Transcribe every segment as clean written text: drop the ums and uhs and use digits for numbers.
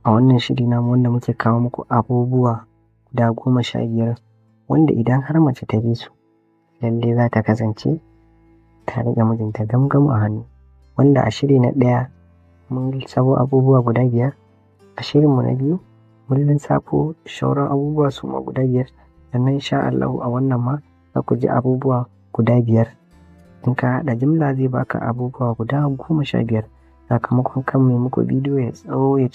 a wannan shiri namu wanda muke kawo muku abubuwa guda 15 wanda idan har mace ta bi su lallai za ta kasance ta riƙe mijinta gamgam a hannu. Wanda a shiri na ɗaya mun lissafo abubuwa guda 5, a shirinmu na biyu mun lissafo sauran abubuwa suma guda 5, sannan insha Allahu a wannan ma za ku ji abubuwa guda 5. In ka haɗa jimla zai baka abubuwa guda 15. Sakamakon kan mai muku bidiyo ya tsawo ya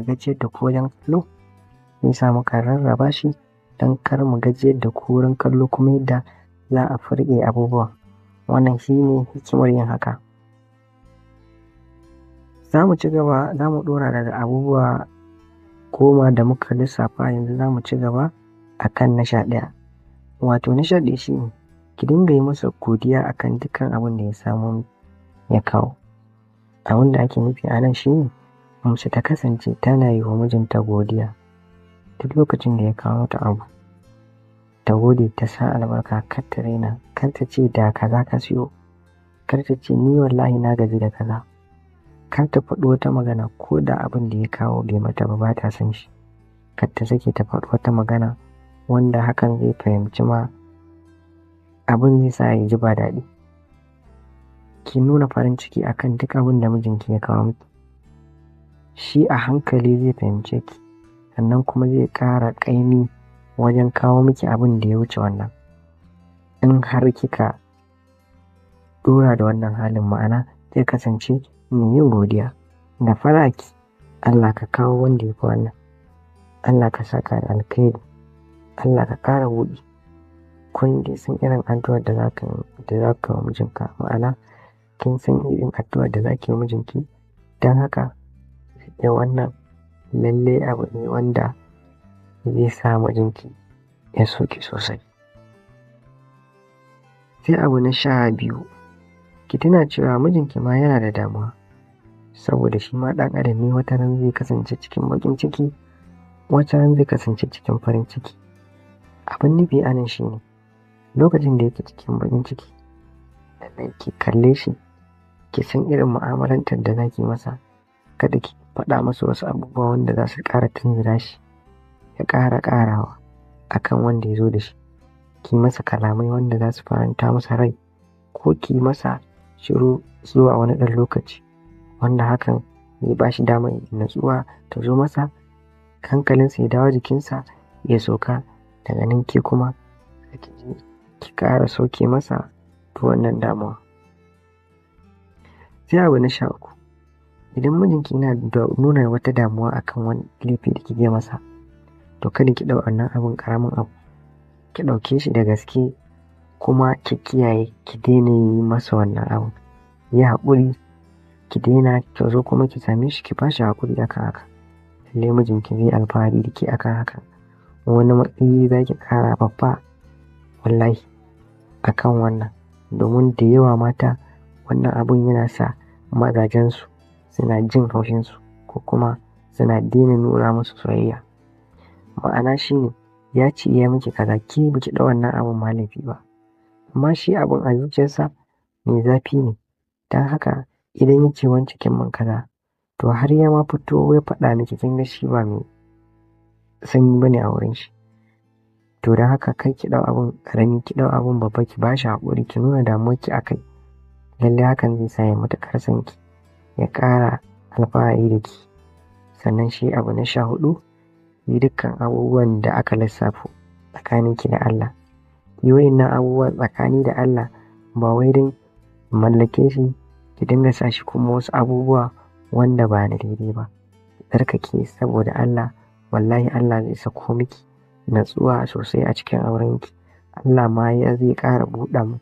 gajiyar da ku wajen kallo, zai sa muka rarraba shi don kar mu gajiyar da ku wurin kallo kuma yadda za a fi riƙe abubuwan. Wannan shi ne hikimar yin haka. Za mu ci gaba, za mu ɗora daga abubuwa 10 da muka lissafa, yanzu za mu ci gaba a kan na 11. Wato na 11 shi ne ki dinga yi masa godiya a kan dukkan abin da ya samu ya kawo. Abin da ake nufi a nan shi ne mace ta kasance tana yi wa mijinta godiya duk lokacin da ya kawo mata abu. Ta gode, ta sa albarka, kar ta raina, kar ta ce da kaza ka siyo, kar ta ce ni wallahi na gaji da kaza, kar ta faɗi wata magana ko da abin da ya kawo bai mata ba ta son shi. Kar ta sake ta faɗi wata magana wanda hakan zai fahimci ma abin zai sa ya ji ba daɗi. Ki nuna farin ciki akan duk abin da mijinki ya kawo miki. Shi a hankali zai fahimce ki, sannan kuma zai ƙara ƙaimi wajen kawo miki abin da ya wuce wannan. In har kika ɗora da wannan halin, ma'ana zai kasance mai yin godiya da faraki. Allah ka kawo wanda ya fi wannan, Allah ka saka da alkhairi, Allah ka ƙara buɗi. Kun dai san irin addu'ar da za ka wa mijinka, ma'ana kin san irin addu'ar da za ki yi mijinki, don haka da wannan lallai abu ne wanda zai sa mijinki ya so ki sosai. Sai abu na 12, ki tuna cewa mijinki ma yana da damuwa, saboda shi ma ɗan adam ne. Wata ran zai kasance cikin baƙin ciki, wata ran zai kasance cikin farin ciki. Abin nufi a nan shi ne lokacin da yake cikin baƙin ciki, lallai ki kalle shi, ki san irin mu'amalantar da za ki masa. Kada ki faɗa masa wasu abubuwa wanda za su ƙara tunzura shi ya ƙara ƙarawa a kan wanda ya zo da shi. Ki masa kalamai wanda za su faranta masa rai, ko ki masa shiru zuwa wani ɗan lokaci, wanda hakan zai ba shi damar natsuwa ta zo masa, hankalinsa ya dawo jikinsa ya sauka. Daga nan ke kuma ki ƙara sauke masa wannan damuwa. Sai abu na 13, idan mijinki yana nuna wata damuwa akan wani laifi da kike masa, to kada ki ɗau wannan abin ƙaramin abu, ki ɗauke shi da gaske, kuma ki kiyaye ki daina yi masa wannan abu. Yi haƙuri, ki daina, ki zo kuma ki same shi ki ba shi haƙuri akan haka. Lallai mijinki zai alfahari da ke akan haka. Wani matsayi za ki ƙara babba wallahi akan wannan, domin da yawa mata wannan abun yana sa mazajensu suna jin haushinsu, ko kuma suna daina nuna musu soyayya. Ma'ana shi ne ya ce ya miki kaza, ke ba ki ɗau wannan abun ma laifi ba, amma shi abun a zuciyarsa mai zafi ne. Don haka idan ya ce wance kin min kaza, to har ya ma fito ya faɗa miki, kin ga shi ba mai sanyi bane a wurin shi. To don haka kai ki ɗau abun ƙarami, ki ɗau abun babba, ki ba shi haƙuri, ki nuna damuwarki a kai. Lallai hakan zai sa ya matuƙar son ki, ya ƙara alfahari da ki. Sannan shi abu na 14, yi dukkan abubuwan da aka lissafo tsakaninki da Allah. Yi wa'innan abubuwan tsakani da Allah, ba wai don mallake shi ki dinga sa shi kuma wasu abubuwa wanda ba na daidai ba. Tsarkake saboda Allah, wallahi Allah zai sako miki natsuwa sosai a cikin aurenki. Allah ma zai ƙara buɗa mu.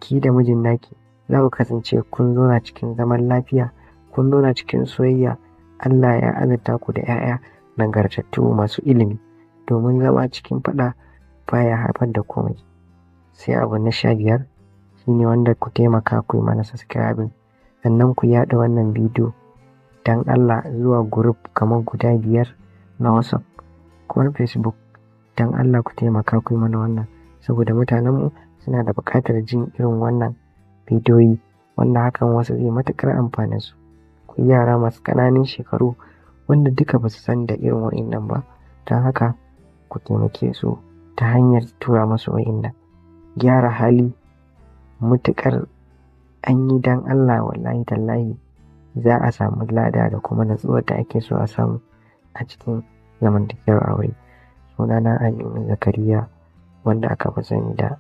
Ki da mijin naki za ku kasance kun zauna cikin zaman lafiya, kun zauna cikin soyayya. Allah ya azurta ku da 'ya'ya nagartattu masu ilimi, domin zama cikin faɗa baya haifar da komai. Sai abu na 15 shine wanda ku taimaka ku yi mana subscribing, sannan ku yaɗa wannan bidiyo don Allah zuwa group kamar guda 5 na WhatsApp ko na Facebook. Don Allah ku taimaka ku yi mana wannan, saboda mutanenmu suna da buƙatar jin irin wannan bidiyoyi, wanda hakan wasu zai matuƙar amfane su. Ku yara masu ƙananan shekaru wanda duka ba su san da irin wa'innan ba. Don haka ku taimake su ta hanyar tura masu wa'innan. Gyara hali mutuƙar an yi don Allah, wallahi tallahi za a samu lada da kuma natsuwar da ake so a samu a cikin zamantakewar aure. Sunana Aminu Zakariya, wanda aka fi sani da